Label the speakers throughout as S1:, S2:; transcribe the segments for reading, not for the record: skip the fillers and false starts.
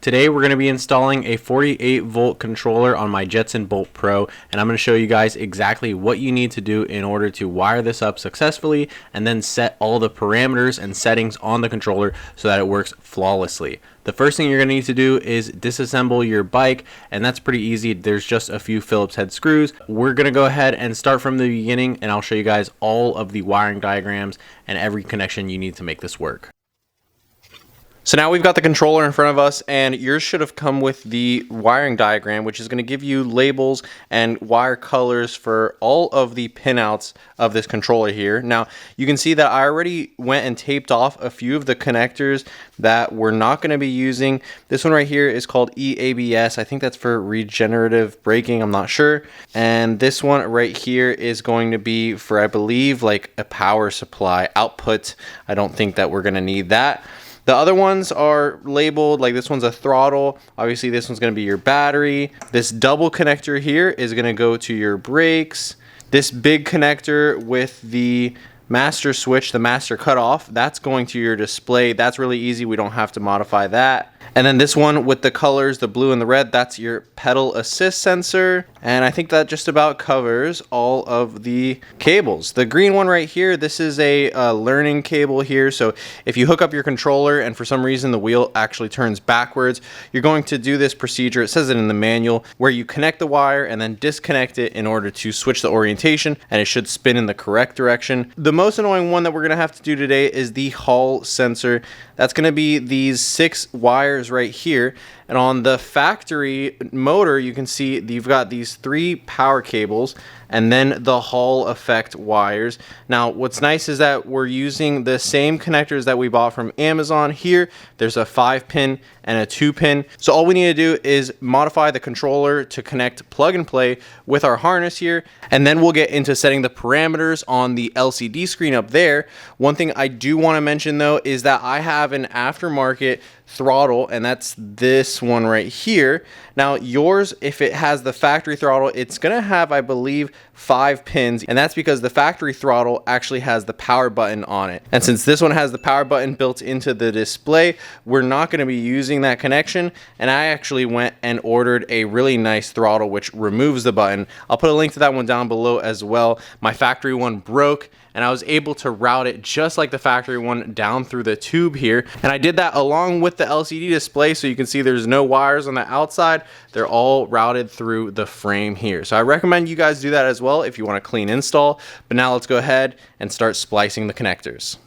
S1: Today we're going to be installing a 48 volt controller on my Jetson Bolt Pro, and I'm going to show you guys exactly what you need to do in order to wire this up successfully and then set all the parameters and settings on the controller so that it works flawlessly. The first thing you're going to need to do is disassemble your bike, and that's pretty easy. There's just a few Phillips head screws. We're going to go ahead and start from the beginning, and I'll show you guys all of the wiring diagrams and every connection you need to make this work. So now we've got the controller in front of us, and yours should have come with the wiring diagram, which is going to give you labels and wire colors for all of the pinouts of this controller here. Now you can see that I already went and taped off a few of the connectors that we're not going to be using. This one right here is called EABS. I think that's for regenerative braking. I'm not sure. And this one right here is going to be for, I believe, like a power supply output. I don't think that we're going to need that. The other ones are labeled, like this one's a throttle. Obviously this one's going to be your battery. This double connector here is going to go to your brakes. This big connector with the master switch, the master cutoff, that's going to your display. That's really easy. We don't have to modify that. And then this one with the colors, the blue and the red, that's your pedal assist sensor. And I think that just about covers all of the cables. The green one right here, this is a learning cable here. So if you hook up your controller and for some reason the wheel actually turns backwards, you're going to do this procedure. It says it in the manual, where you connect the wire and then disconnect it in order to switch the orientation, and it should spin in the correct direction. The most annoying one that we're gonna have to do today is the Hall sensor. That's gonna be these 6 wires right here, and on the factory motor you can see you've got these 3 power cables and then the Hall effect wires. Now what's nice is that we're using the same connectors that we bought from Amazon here. There's a 5-pin and a 2-pin, so all we need to do is modify the controller to connect plug and play with our harness here, and then we'll get into setting the parameters on the LCD screen up there. One thing I do want to mention though is that I have an aftermarket throttle, and that's this one right here. Now yours, if it has the factory throttle, it's gonna have, I believe, 5 pins, and that's because the factory throttle actually has the power button on it. And since this one has the power button built into the display, we're not going to be using that connection, and I actually went and ordered a really nice throttle which removes the button. I'll put a link to that one down below as well. My factory one broke, and I was able to route it just like the factory one down through the tube here, and I did that along with the LCD display, so you can see there's no wires on the outside. They're all routed through the frame here. So I recommend you guys do that as well if you want a clean install. But now let's go ahead and start splicing the connectors.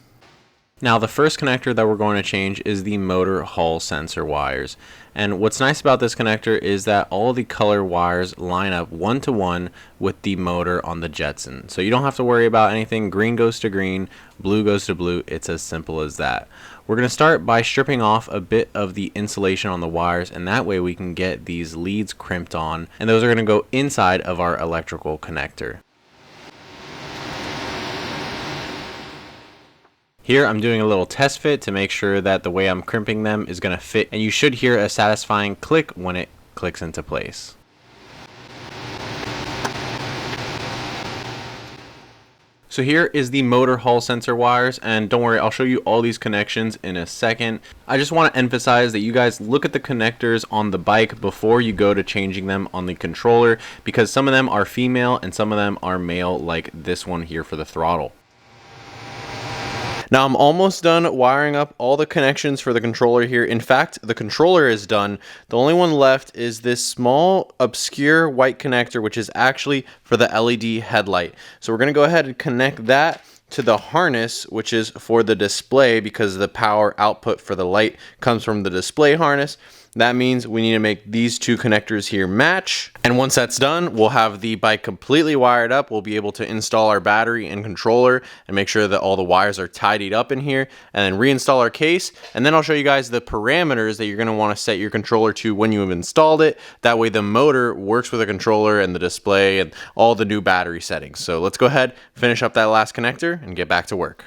S1: Now the first connector that we're going to change is the motor Hall sensor wires. And what's nice about this connector is that all the color wires line up 1-to-1 with the motor on the Jetson. So you don't have to worry about anything. Green goes to green, blue goes to blue. It's as simple as that. We're going to start by stripping off a bit of the insulation on the wires, and that way we can get these leads crimped on, and those are going to go inside of our electrical connector. Here I'm doing a little test fit to make sure that the way I'm crimping them is going to fit, and you should hear a satisfying click when it clicks into place. So here is the motor Hall sensor wires, and don't worry, I'll show you all these connections in a second. I just want to emphasize that you guys look at the connectors on the bike before you go to changing them on the controller, because some of them are female and some of them are male, like this one here for the throttle. Now I'm almost done wiring up all the connections for the controller here. In fact, the controller is done. The only one left is this small obscure white connector, which is actually for the LED headlight. So we're going to go ahead and connect that to the harness, which is for the display, because the power output for the light comes from the display harness. That means we need to make these 2 connectors here match. And once that's done, we'll have the bike completely wired up. We'll be able to install our battery and controller and make sure that all the wires are tidied up in here, and then reinstall our case. And then I'll show you guys the parameters that you're going to want to set your controller to when you have installed it. That way the motor works with the controller and the display and all the new battery settings. So let's go ahead, finish up that last connector and get back to work.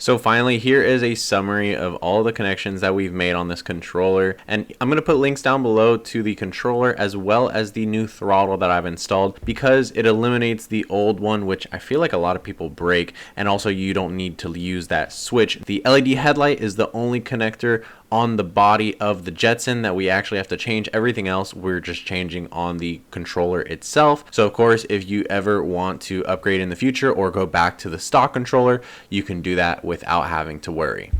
S1: So finally, here is a summary of all the connections that we've made on this controller, and I'm going to put links down below to the controller as well as the new throttle that I've installed, because it eliminates the old one, which I feel like a lot of people break, and also you don't need to use that switch. The LED headlight is the only connector on the body of the Jetson that we actually have to change. Everything else we're just changing on the controller itself. So of course, if you ever want to upgrade in the future or go back to the stock controller, you can do that without having to worry.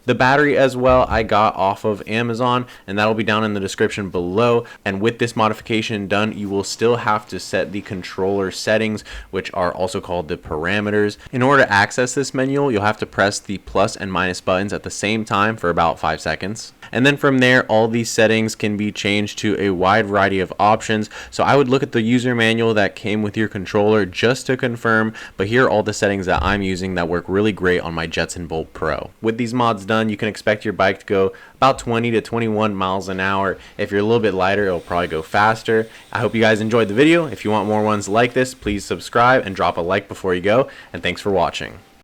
S1: The battery as well I got off of Amazon, and that'll be down in the description below. And with this modification done, you will still have to set the controller settings, which are also called the parameters. In order to access this menu, you'll have to press the plus and minus buttons at the same time for about 5 seconds. And then from there, all these settings can be changed to a wide variety of options. So I would look at the user manual that came with your controller just to confirm, but here are all the settings that I'm using that work really great on my Jetson Bolt Pro. With these mods done, you can expect your bike to go about 20 to 21 miles an hour. If you're a little bit lighter, it'll probably go faster. I hope you guys enjoyed the video. If you want more ones like this, please subscribe and drop a like before you go, and thanks for watching.